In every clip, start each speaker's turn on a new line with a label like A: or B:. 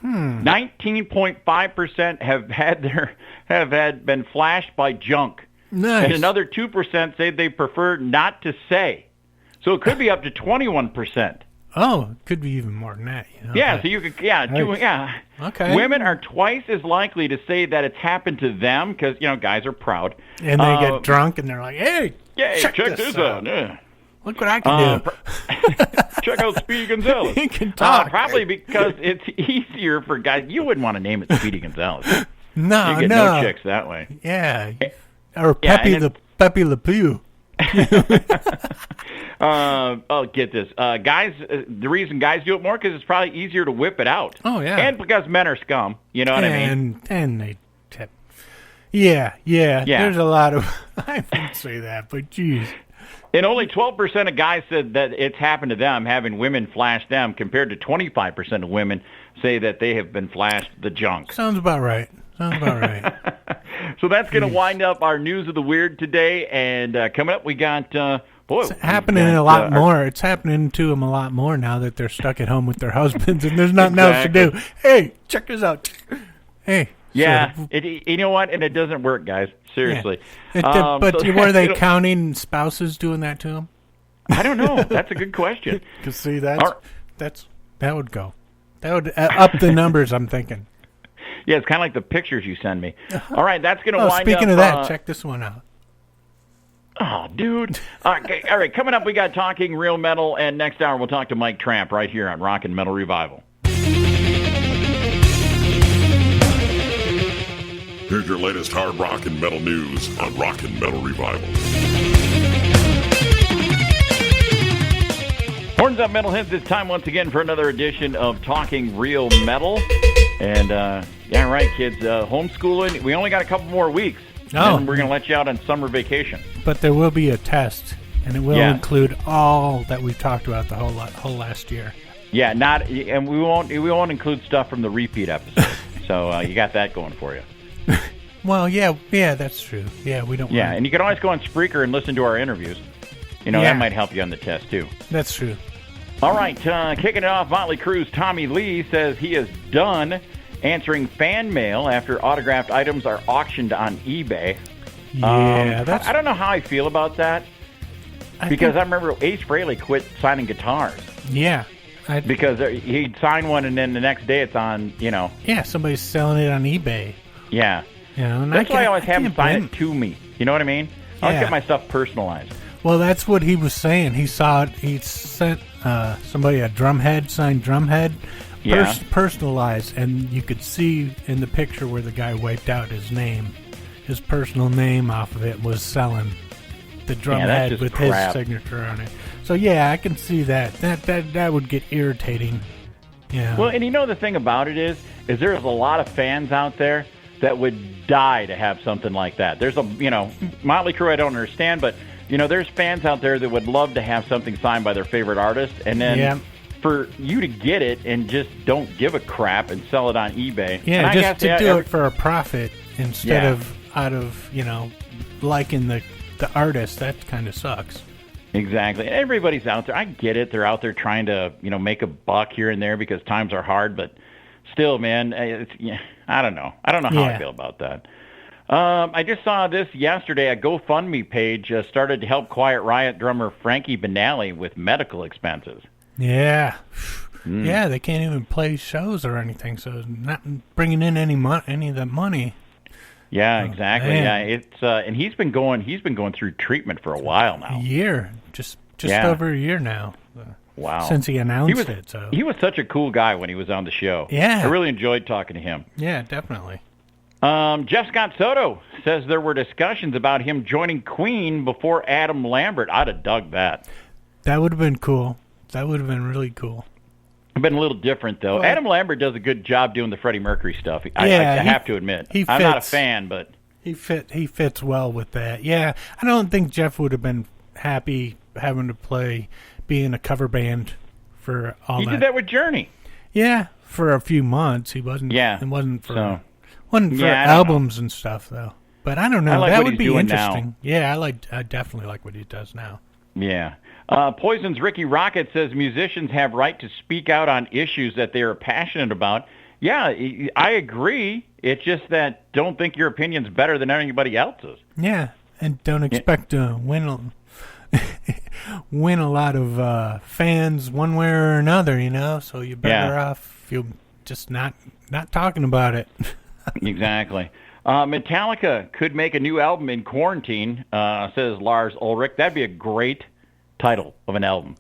A: 19.5% have been flashed by junk.
B: Nice.
A: And another 2% say they prefer not to say. So it could be up to 21%.
B: Oh, it could be even more than that.
A: Yeah, so you could, yeah.
B: Okay.
A: Women are twice as likely to say that it's happened to them because, guys are proud.
B: And they get drunk and they're like, hey, check this out.
A: Yeah.
B: Look what I can do.
A: Check out Speedy Gonzalez.
B: He can talk.
A: Probably because it's easier for guys. You wouldn't want to name it Speedy Gonzalez.
B: No,
A: you get no chicks that way.
B: Yeah. Or Pepe Le Pew.
A: Get this. Guys, the reason guys do it more because it's probably easier to whip it out.
B: Oh, yeah.
A: And because men are scum. You know what I mean?
B: And they tip. Yeah. There's a lot of... I wouldn't say that, but geez.
A: And only 12% of guys said that it's happened to them, having women flash them, compared to 25% of women say that they have been flashed the junk.
B: Sounds about right.
A: So that's going to wind up our News of the Weird today. And coming up, we got...
B: it's happening a lot more. It's happening to them a lot more now that they're stuck at home with their husbands and there's nothing else to do. Hey, check this out. Hey.
A: Yeah, you know what? And it doesn't work, guys. Seriously.
B: Yeah. Were they counting spouses doing that to them?
A: I don't know. That's a good question.
B: Because see, that would go. That would up the numbers, I'm thinking.
A: Yeah, it's kind of like the pictures you send me. All right, that's going to wind up...
B: Speaking of that, check this one out.
A: Oh, dude. Okay, all right, coming up, we got Talking Real Metal, and next hour we'll talk to Mike-Tramp right here on Rock and Metal Revival.
C: Here's your latest hard rock and metal news on Rock and Metal Revival.
A: Horns up, metalheads. It's time once again for another edition of Talking Real Metal. And, yeah, right, kids, homeschooling, we only got a couple more weeks.
B: Oh.
A: And we're going to let you out on summer vacation.
B: But there will be a test, and it will include all that we've talked about the whole last year.
A: Yeah, and we won't include stuff from the repeat episode. So you got that going for you.
B: Well, yeah, that's true. Yeah, we don't.
A: Yeah, and you can always go on Spreaker and listen to our interviews. That might help you on the test too.
B: That's true.
A: All right, kicking it off, Motley Crue's Tommy Lee says he is done answering fan mail after autographed items are auctioned on eBay.
B: Yeah,
A: I don't know how I feel about that because I remember Ace Frehley quit signing guitars.
B: Yeah.
A: Because he'd sign one and then the next day it's on,
B: Yeah, somebody's selling it on eBay.
A: Yeah.
B: And
A: that's why I always have them sign it to me. You know what I mean? I always get my stuff personalized.
B: Well, that's what he was saying. He saw it. He sent somebody a drumhead, signed drumhead, personalized, and you could see in the picture where the guy wiped out his name, his personal name off of it was selling the drumhead with his signature on it. So yeah, I can see that. That would get irritating. Yeah.
A: Well, and the thing about it is there's a lot of fans out there that would die to have something like that. There's Motley Crue I don't understand, but there's fans out there that would love to have something signed by their favorite artist, and then for you to get it and just don't give a crap and sell it on eBay.
B: Yeah, just to do it for a profit instead of out of liking the artist. That kind of sucks.
A: Exactly. Everybody's out there. I get it. They're out there trying to make a buck here and there because times are hard, but still, man, I don't know. I don't know how I feel about that. I just saw this yesterday. A GoFundMe page started to help Quiet Riot drummer Frankie Banali with medical expenses.
B: Yeah. Yeah, they can't even play shows or anything, so not bringing in any of that money.
A: Yeah, exactly. Man. Yeah, it's and he's been going through treatment for a while now.
B: A year, just over a year now.
A: Wow.
B: Since he announced it. So
A: he was such a cool guy when he was on the show.
B: Yeah.
A: I really enjoyed talking to him.
B: Yeah, definitely.
A: Jeff Scott Soto says there were discussions about him joining Queen before Adam Lambert. I'd have dug that. That
B: would have been cool. That would have been really cool.
A: It's been a little different, though. Well, Adam Lambert does a good job doing the Freddie Mercury stuff. I have to admit. I'm not a fan, but... He
B: fits well with that. Yeah, I don't think Jeff would have been happy having to be in a cover band for all that.
A: He did that with Journey.
B: Yeah, for a few months. He wasn't. Yeah, it wasn't for albums and stuff though. But I don't know. That would be interesting. Now. Yeah, I definitely like what he does now.
A: Yeah. Poison's Ricky Rocket says musicians have right to speak out on issues that they are passionate about, Yeah, I agree. It's just that don't think your opinion's better than anybody else's.
B: Yeah, and don't expect to win a lot of fans one way or another, So you're better off if you're just not talking about it.
A: Exactly. Metallica could make a new album in quarantine, says Lars Ulrich. That'd be a great title of an album.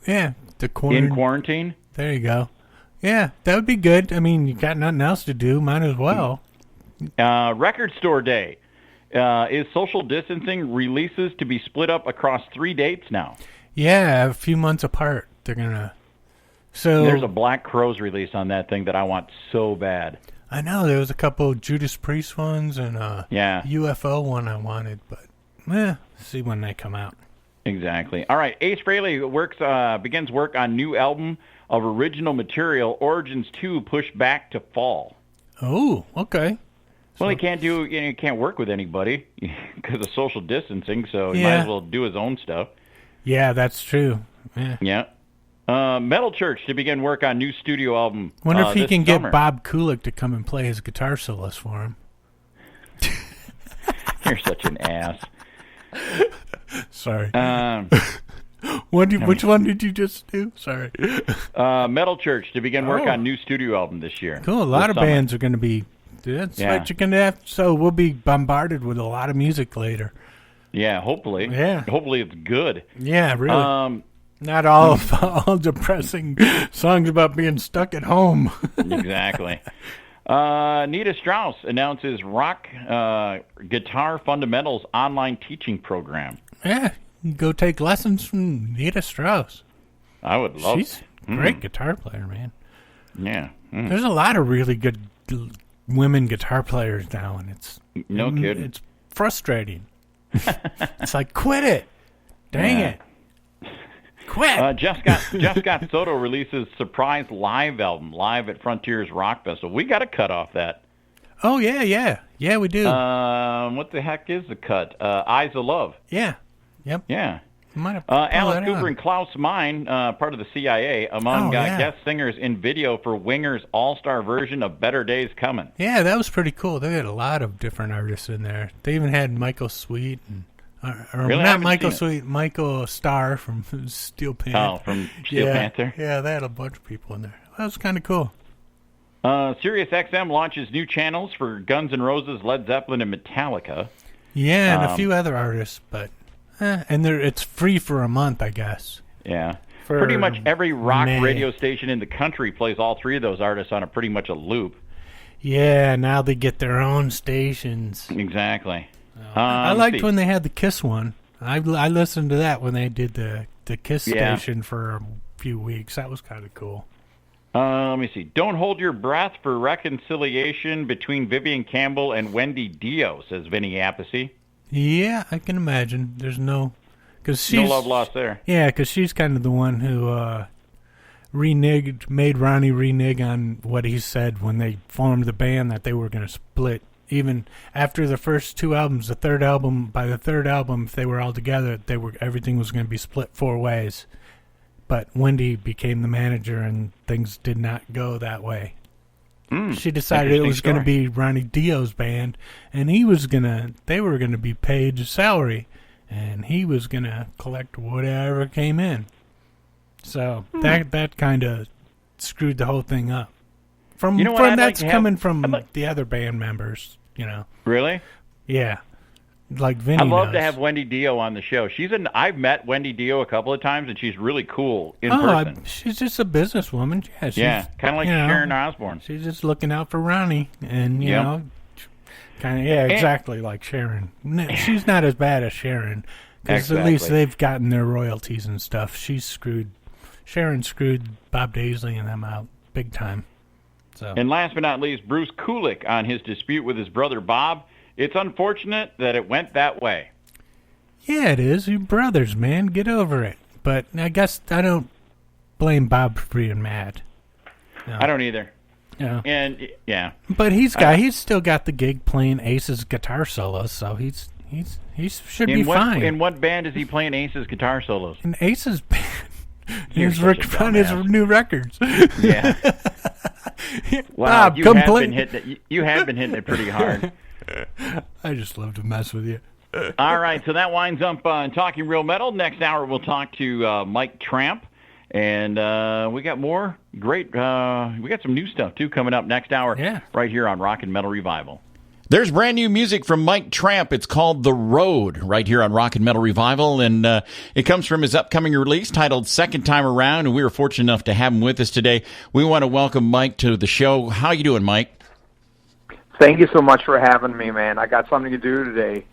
B: Yeah,
A: in quarantine.
B: There you go. Yeah, that would be good. I mean, you got nothing else to do. Might as well.
A: Record Store Day. Is social distancing releases to be split up across 3 dates now?
B: Yeah, a few months apart. They're going to... So
A: there's a Black Crowes release on that thing that I want so bad.
B: I know. There was a couple Judas Priest ones and a UFO one I wanted, but see when they come out.
A: Exactly. All right, Ace Frehley begins work on new album of original material. Origins 2 pushed back to fall.
B: Oh, okay.
A: Well, he can't work with anybody because of social distancing, so he might as well do his own stuff.
B: Yeah, that's true.
A: Yeah. Metal Church to begin work on new studio album.
B: Wonder if he can
A: summer.
B: get Bob Kulick to come and play his guitar solos for him.
A: You're such an ass.
B: Sorry. Which one did you just do? Sorry.
A: Metal Church to begin work on new studio album this year.
B: Cool. A lot of bands are going to be. That's what you're going to have. So we'll be bombarded with a lot of music later.
A: Yeah, hopefully.
B: Yeah.
A: Hopefully it's good.
B: Yeah, really. Not all depressing songs about being stuck at home.
A: Exactly. Nita Strauss announces rock guitar fundamentals online teaching program.
B: Yeah, you can go take lessons from Nita Strauss.
A: I would love.
B: She's a great guitar player, man.
A: Yeah.
B: There's a lot of really good women guitar players now, and it's
A: no kidding.
B: It's frustrating. It's like, quit it. Dang it. Quit.
A: Jeff Scott Soto releases surprise live album live at Frontiers Rock Festival. We got to cut off that.
B: Oh, yeah, we do.
A: What the heck is the cut? Eyes of Love.
B: Yeah. Yep.
A: Yeah.
B: Alice
A: Cooper and Klaus Meine, part of the CIA, among guest singers in video for Winger's all-star version of Better Days Coming.
B: Yeah, that was pretty cool. They had a lot of different artists in there. They even had Michael Sweet and
A: really?
B: Not Michael Sweet, Michael Starr from Steel Panther.
A: Oh, from Steel Panther?
B: Yeah, they had a bunch of people in there. That was kind of cool.
A: Sirius XM launches new channels for Guns N' Roses, Led Zeppelin, and Metallica.
B: Yeah, and a few other artists, but and it's free for a month, I guess.
A: Yeah. Pretty much every rock radio station in the country plays all three of those artists on pretty much a loop.
B: Yeah, now they get their own stations.
A: Exactly.
B: I liked when they had the Kiss one. I listened to that when they did the Kiss station for a few weeks. That was kind of cool.
A: Let me see. Don't hold your breath for reconciliation between Vivian Campbell and Wendy Dio, says Vinny Appice.
B: Yeah, I can imagine. There's no
A: love lost there.
B: Yeah, because she's kind of the one who made Ronnie renege on what he said when they formed the band that they were going to split. Even after the first two albums, by the third album, if they were all together, everything was going to be split 4 ways. But Wendy became the manager, and things did not go that way. She decided it was going to be Ronnie Dio's band, and they were going to be paid a salary, and he was going to collect whatever came in. So that kind of screwed the whole thing up. That's coming from the other band members,
A: Really?
B: Yeah. Like Vinny
A: I'd love to have Wendy Dio on the show. I've met Wendy Dio a couple of times, and she's really cool in person.
B: She's just a businesswoman.
A: Yeah, kind of like Sharon Osbourne.
B: She's just looking out for Ronnie, and you know, kind of exactly like Sharon. She's not as bad as Sharon, because at least they've gotten their royalties and stuff. Sharon screwed Bob Daisley and them out big time. So.
A: And last but not least, Bruce Kulick on his dispute with his brother Bob. It's unfortunate that it went that way.
B: Yeah, it is. You're brothers, man. Get over it. But I guess I don't blame Bob for being mad. No.
A: I don't either.
B: Yeah.
A: And
B: but he's still got the gig playing Ace's guitar solos, so he should be fine.
A: In what band is he playing Ace's guitar solos?
B: In Ace's band. He's on his new records.
A: Yeah. Wow,
B: Bob,
A: you have been hitting it pretty hard.
B: I just love to mess with you.
A: All right, so that winds up Talking Real Metal. Next hour, we'll talk to Mike-Tramp. And we got more great, we got some new stuff, too, coming up next hour right here on Rock and Metal Revival. There's brand new music from Mike-Tramp. It's called The Road right here on Rock and Metal Revival. And it comes from his upcoming release titled Second Time Around. And we were fortunate enough to have him with us today. We want to welcome Mike to the show. How you doing, Mike?
D: Thank you so much for having me, man. I got something to do today.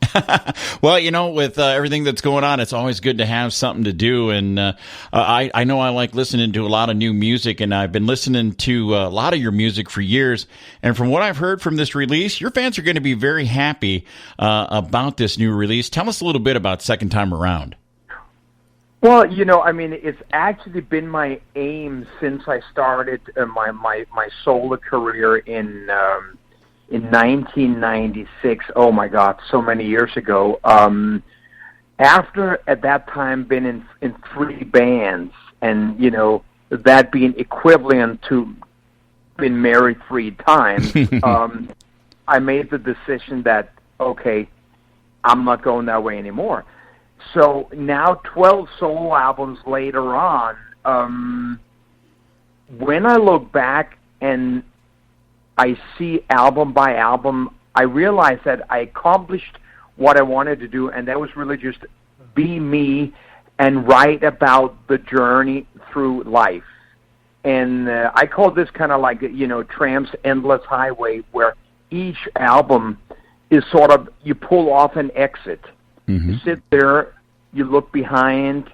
A: Well, with everything that's going on, it's always good to have something to do. And I know I like listening to a lot of new music, and I've been listening to a lot of your music for years. And from what I've heard from this release, your fans are going to be very happy about this new release. Tell us a little bit about Second Time Around.
D: Well, it's actually been my aim since I started my solo career in 1996, oh my God, so many years ago. After, at that time, been in 3 bands, and, that being equivalent to being married 3 times, I made the decision that, okay, I'm not going that way anymore. So now 12 solo albums later on, when I look back and I see album by album, I realize that I accomplished what I wanted to do, and that was really just be me and write about the journey through life. And I call this kind of like, Tramp's Endless Highway, where each album is sort of, you pull off an exit. Mm-hmm. You sit there, you look behind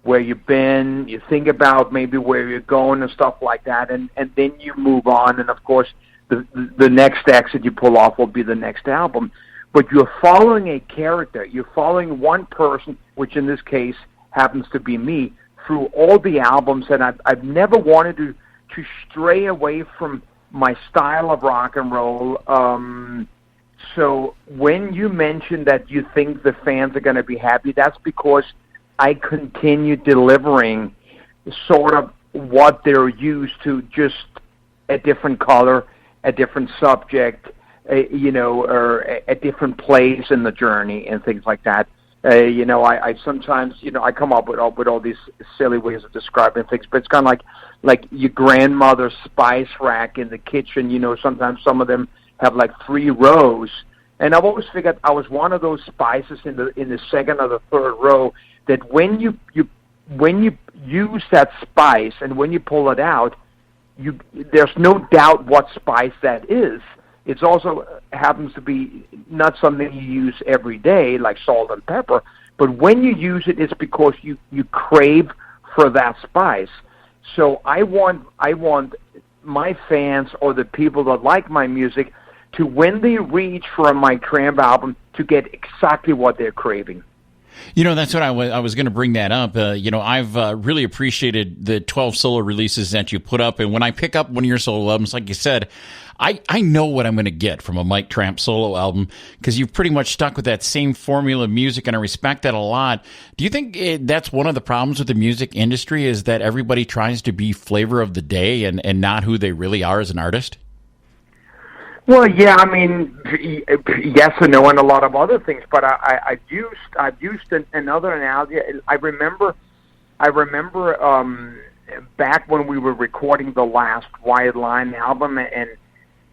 D: where you've been, you think about maybe where you're going and stuff like that, and then you move on, and of course, the next exit you pull off will be the next album. But you're following a character. You're following one person, which in this case happens to be me, through all the albums. And I've never wanted to stray away from my style of rock and roll. So when you mention that you think the fans are going to be happy, that's because I continue delivering sort of what they're used to, just a different color, a different subject, or a different place in the journey and things like that. I sometimes, I come up with all these silly ways of describing things, but it's kind of like your grandmother's spice rack in the kitchen. Sometimes some of them have like 3 rows, and I've always figured I was one of those spices in the second or the third row that when you use that spice and when you pull it out, there's no doubt what spice that is. It also happens to be not something you use every day, like salt and pepper, but when you use it, it's because you crave for that spice. So I want my fans or the people that like my music to, when they reach for a Mike-Tramp album, to get exactly what they're craving.
A: That's what I was going to bring that up. I've really appreciated the 12 solo releases that you put up. And when I pick up one of your solo albums, like you said, I know what I'm going to get from a Mike-Tramp solo album, because you've pretty much stuck with that same formula of music, and I respect that a lot. Do you think that's one of the problems with the music industry, is that everybody tries to be flavor of the day and not who they really are as an artist?
D: Well, yeah, yes and no, and a lot of other things. But I've used another analogy. I remember back when we were recording the last Wide Line album,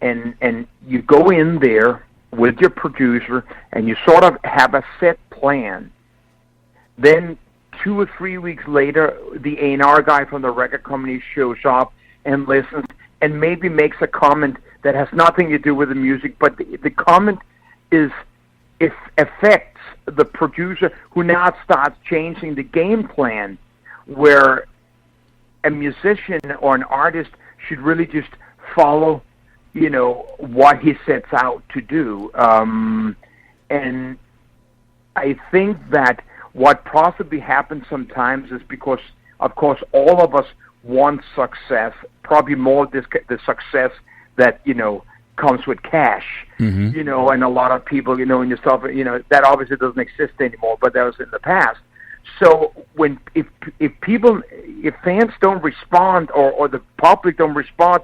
D: and you go in there with your producer, and you sort of have a set plan. Then 2 or 3 weeks later, the A&R guy from the record company shows up and listens, and maybe makes a comment that has nothing to do with the music, but the comment affects the producer, who now starts changing the game plan, where a musician or an artist should really just follow, what he sets out to do. And I think that what possibly happens sometimes is because, of course, all of us want success, probably more the success that, comes with cash, mm-hmm. And a lot of people, and yourself, that obviously doesn't exist anymore, but that was in the past. So if fans don't respond or the public don't respond